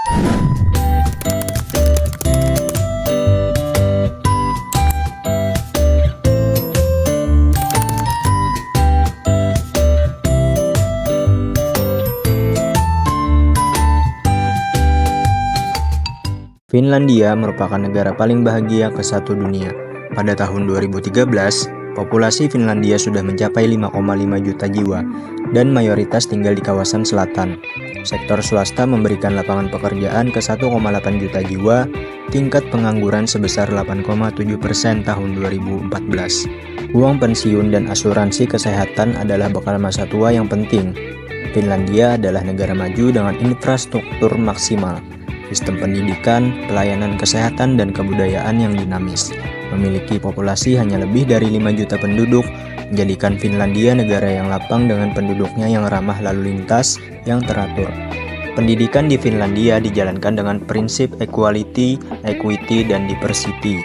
Finlandia merupakan negara paling bahagia ke-1 dunia. Pada tahun 2013, populasi Finlandia sudah mencapai 5,5 juta jiwa dan mayoritas tinggal di kawasan selatan. Sektor swasta memberikan lapangan pekerjaan ke 1,8 juta jiwa, tingkat pengangguran sebesar 8,7% tahun 2014. Uang pensiun dan asuransi kesehatan adalah bekal masa tua yang penting. Finlandia adalah negara maju dengan infrastruktur maksimal, sistem pendidikan, pelayanan kesehatan, dan kebudayaan yang dinamis. Memiliki populasi hanya lebih dari 5 juta penduduk, menjadikan Finlandia negara yang lapang dengan penduduknya yang ramah lalu lintas yang teratur. Pendidikan di Finlandia dijalankan dengan prinsip equality, equity, dan diversity.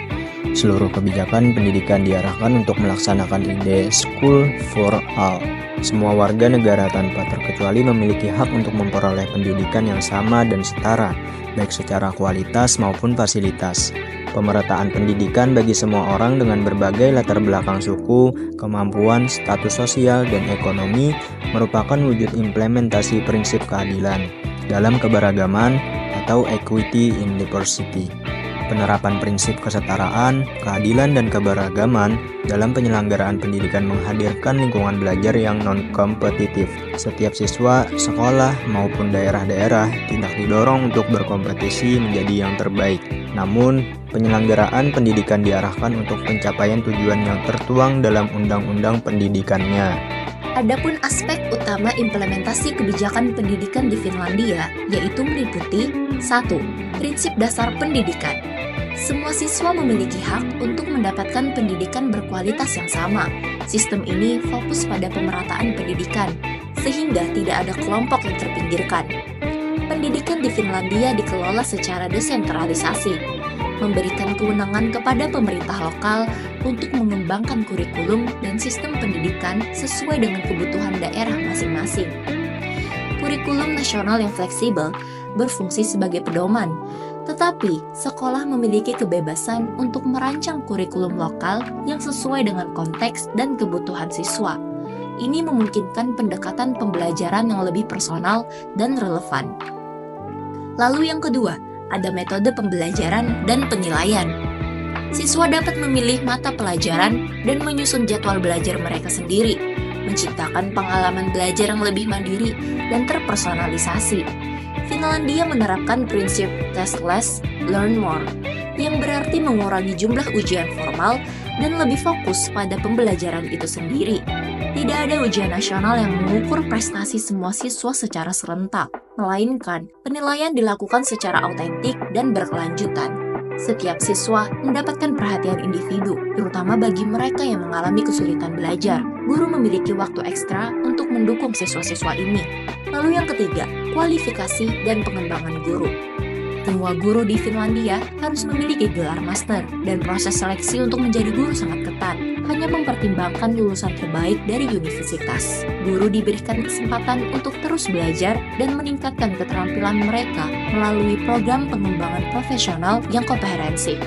Seluruh kebijakan pendidikan diarahkan untuk melaksanakan ide School for All. Semua warga negara tanpa terkecuali memiliki hak untuk memperoleh pendidikan yang sama dan setara, baik secara kualitas maupun fasilitas. Pemerataan pendidikan bagi semua orang dengan berbagai latar belakang suku, kemampuan, status sosial, dan ekonomi merupakan wujud implementasi prinsip keadilan dalam keberagaman atau equity in diversity. Penerapan prinsip kesetaraan, keadilan, dan keberagaman dalam penyelenggaraan pendidikan menghadirkan lingkungan belajar yang non-kompetitif. Setiap siswa, sekolah, maupun daerah-daerah tidak didorong untuk berkompetisi menjadi yang terbaik. Namun, penyelenggaraan pendidikan diarahkan untuk pencapaian tujuan yang tertuang dalam undang-undang pendidikannya. Adapun aspek utama implementasi kebijakan pendidikan di Finlandia yaitu meliputi 1. Prinsip dasar pendidikan. Semua siswa memiliki hak untuk mendapatkan pendidikan berkualitas yang sama. Sistem ini fokus pada pemerataan pendidikan, sehingga tidak ada kelompok yang terpinggirkan. Pendidikan di Finlandia dikelola secara desentralisasi, memberikan kewenangan kepada pemerintah lokal untuk mengembangkan kurikulum dan sistem pendidikan sesuai dengan kebutuhan daerah masing-masing. Kurikulum nasional yang fleksibel berfungsi sebagai pedoman, tetapi sekolah memiliki kebebasan untuk merancang kurikulum lokal yang sesuai dengan konteks dan kebutuhan siswa. Ini memungkinkan pendekatan pembelajaran yang lebih personal dan relevan. Lalu yang kedua, ada metode pembelajaran dan penilaian. Siswa dapat memilih mata pelajaran dan menyusun jadwal belajar mereka sendiri, menciptakan pengalaman belajar yang lebih mandiri dan terpersonalisasi. Finlandia menerapkan prinsip test less, learn more, yang berarti mengurangi jumlah ujian formal dan lebih fokus pada pembelajaran itu sendiri. Tidak ada ujian nasional yang mengukur prestasi semua siswa secara serentak, melainkan penilaian dilakukan secara autentik dan berkelanjutan. Setiap siswa mendapatkan perhatian individu, terutama bagi mereka yang mengalami kesulitan belajar. Guru memiliki waktu ekstra untuk mendukung siswa-siswa ini. Lalu yang ketiga, kualifikasi dan pengembangan guru. Semua guru di Finlandia harus memiliki gelar master, dan proses seleksi untuk menjadi guru sangat ketat. Hanya mempertimbangkan lulusan terbaik dari universitas. Guru diberikan kesempatan untuk terus belajar dan meningkatkan keterampilan mereka melalui program pengembangan profesional yang komprehensif.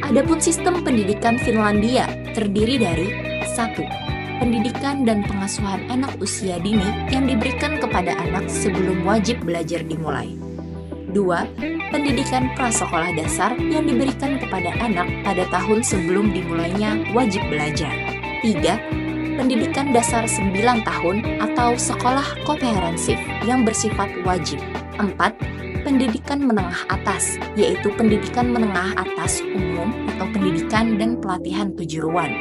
Adapun sistem pendidikan Finlandia terdiri dari 1. Pendidikan dan pengasuhan anak usia dini yang diberikan kepada anak sebelum wajib belajar dimulai. 2. Pendidikan prasekolah dasar yang diberikan kepada anak pada tahun sebelum dimulainya wajib belajar. 3. Pendidikan dasar 9 tahun atau sekolah komprehensif yang bersifat wajib. 4. Pendidikan menengah atas, yaitu pendidikan menengah atas umum atau pendidikan dan pelatihan kejuruan.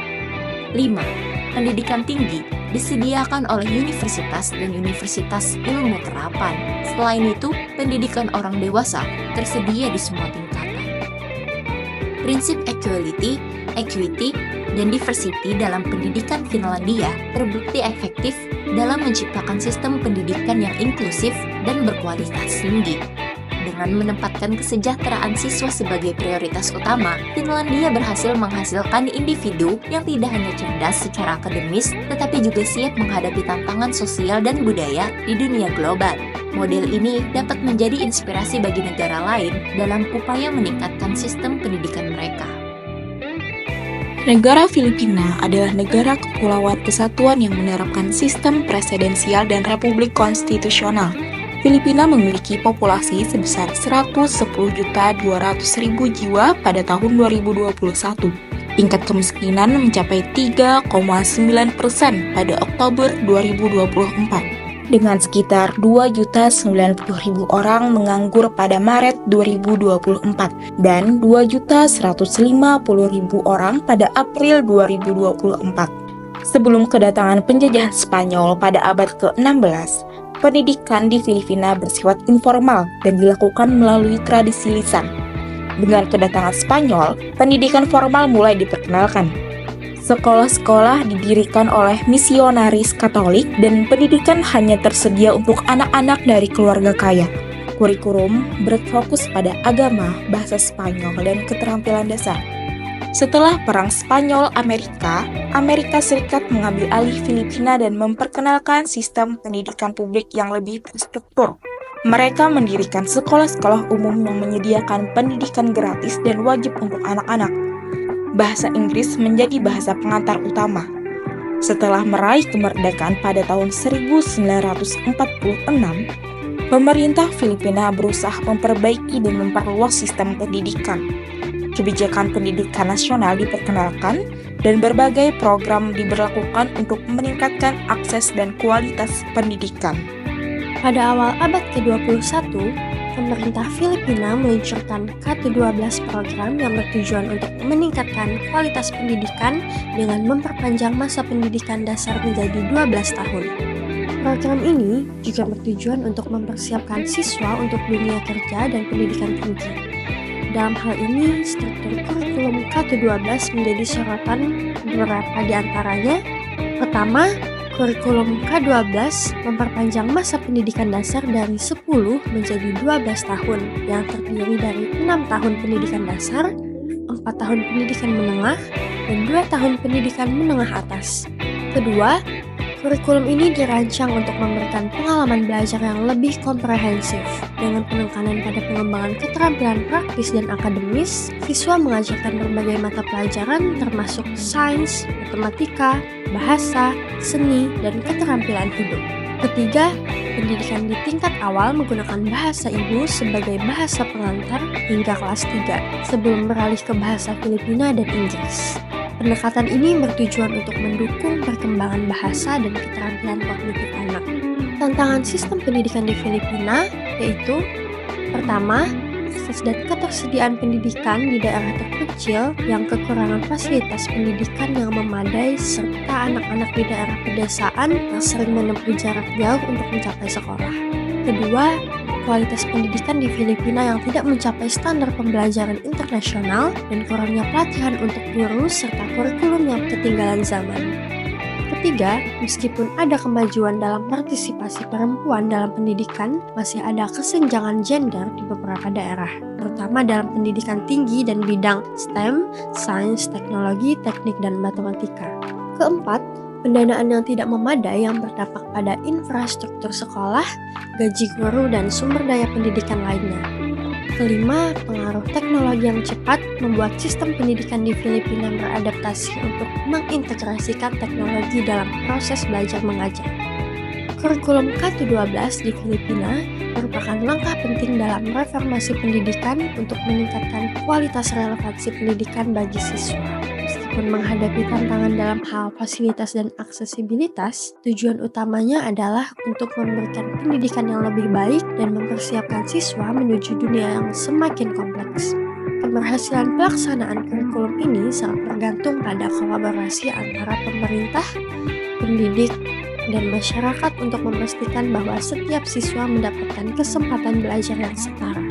5. Pendidikan tinggi disediakan oleh universitas dan universitas ilmu terapan. Selain itu, pendidikan orang dewasa tersedia di semua tingkatan. Prinsip equality, equity, dan diversity dalam pendidikan Finlandia terbukti efektif dalam menciptakan sistem pendidikan yang inklusif dan berkualitas tinggi. Dengan menempatkan kesejahteraan siswa sebagai prioritas utama, Finlandia berhasil menghasilkan individu yang tidak hanya cerdas secara akademis, tetapi juga siap menghadapi tantangan sosial dan budaya di dunia global. Model ini dapat menjadi inspirasi bagi negara lain dalam upaya meningkatkan sistem pendidikan mereka. Negara Filipina adalah negara kepulauan kesatuan yang menerapkan sistem presidensial dan republik konstitusional. Filipina memiliki populasi sebesar 110.200.000 jiwa pada tahun 2021. Tingkat kemiskinan mencapai 3,9% pada Oktober 2024. Dengan sekitar 2.090.000 orang menganggur pada Maret 2024 dan 2.150.000 orang pada April 2024. Sebelum kedatangan penjajahan Spanyol pada abad ke-16, pendidikan di Filipina bersifat informal dan dilakukan melalui tradisi lisan. Dengan kedatangan Spanyol, pendidikan formal mulai diperkenalkan. Sekolah-sekolah didirikan oleh misionaris Katolik dan pendidikan hanya tersedia untuk anak-anak dari keluarga kaya. Kurikulum berfokus pada agama, bahasa Spanyol, dan keterampilan dasar. Setelah Perang Spanyol-Amerika, Amerika Serikat mengambil alih Filipina dan memperkenalkan sistem pendidikan publik yang lebih terstruktur. Mereka mendirikan sekolah-sekolah umum yang menyediakan pendidikan gratis dan wajib untuk anak-anak. Bahasa Inggris menjadi bahasa pengantar utama. Setelah meraih kemerdekaan pada tahun 1946, pemerintah Filipina berusaha memperbaiki dan memperluas sistem pendidikan. Kebijakan pendidikan nasional diperkenalkan dan berbagai program diberlakukan untuk meningkatkan akses dan kualitas pendidikan. Pada awal abad ke-21, pemerintah Filipina meluncurkan K-12 program yang bertujuan untuk meningkatkan kualitas pendidikan dengan memperpanjang masa pendidikan dasar menjadi 12 tahun. Program ini juga bertujuan untuk mempersiapkan siswa untuk dunia kerja dan pendidikan tinggi. Dalam hal ini, struktur kurikulum K-12 menjadi sorotan beberapa di antaranya. Pertama, kurikulum K-12 memperpanjang masa pendidikan dasar dari 10 menjadi 12 tahun yang terdiri dari 6 tahun pendidikan dasar, 4 tahun pendidikan menengah, dan 2 tahun pendidikan menengah atas. Kedua, kurikulum ini dirancang untuk memberikan pengalaman belajar yang lebih komprehensif. Dengan penekanan pada pengembangan keterampilan praktis dan akademis, siswa mengajarkan berbagai mata pelajaran termasuk sains, matematika, bahasa, seni, dan keterampilan hidup. Ketiga, pendidikan di tingkat awal menggunakan bahasa ibu sebagai bahasa pengantar hingga kelas 3 sebelum beralih ke bahasa Filipina dan Inggris. Pendekatan ini bertujuan untuk mendukung perkembangan bahasa dan keterampilan kognitif anak. Tantangan sistem pendidikan di Filipina yaitu: pertama, akses dan ketersediaan pendidikan di daerah terpencil yang kekurangan fasilitas pendidikan yang memadai serta anak-anak di daerah pedesaan yang sering menempuh jarak jauh untuk mencapai sekolah. Kedua, kualitas pendidikan di Filipina yang tidak mencapai standar pembelajaran internasional dan kurangnya pelatihan untuk guru serta kurikulum yang ketinggalan zaman. Ketiga, meskipun ada kemajuan dalam partisipasi perempuan dalam pendidikan, masih ada kesenjangan gender di beberapa daerah, terutama dalam pendidikan tinggi dan bidang STEM, sains, teknologi, teknik, dan matematika. Keempat, pendanaan yang tidak memadai yang berdampak pada infrastruktur sekolah, gaji guru, dan sumber daya pendidikan lainnya. Kelima, pengaruh teknologi yang cepat membuat sistem pendidikan di Filipina beradaptasi untuk mengintegrasikan teknologi dalam proses belajar mengajar. Kurikulum K-12 di Filipina merupakan langkah penting dalam reformasi pendidikan untuk meningkatkan kualitas relevansi pendidikan bagi siswa. Meskipun menghadapi tantangan dalam hal fasilitas dan aksesibilitas, tujuan utamanya adalah untuk memberikan pendidikan yang lebih baik dan mempersiapkan siswa menuju dunia yang semakin kompleks. Keberhasilan pelaksanaan kurikulum ini sangat bergantung pada kolaborasi antara pemerintah, pendidik, dan masyarakat untuk memastikan bahwa setiap siswa mendapatkan kesempatan belajar yang setara.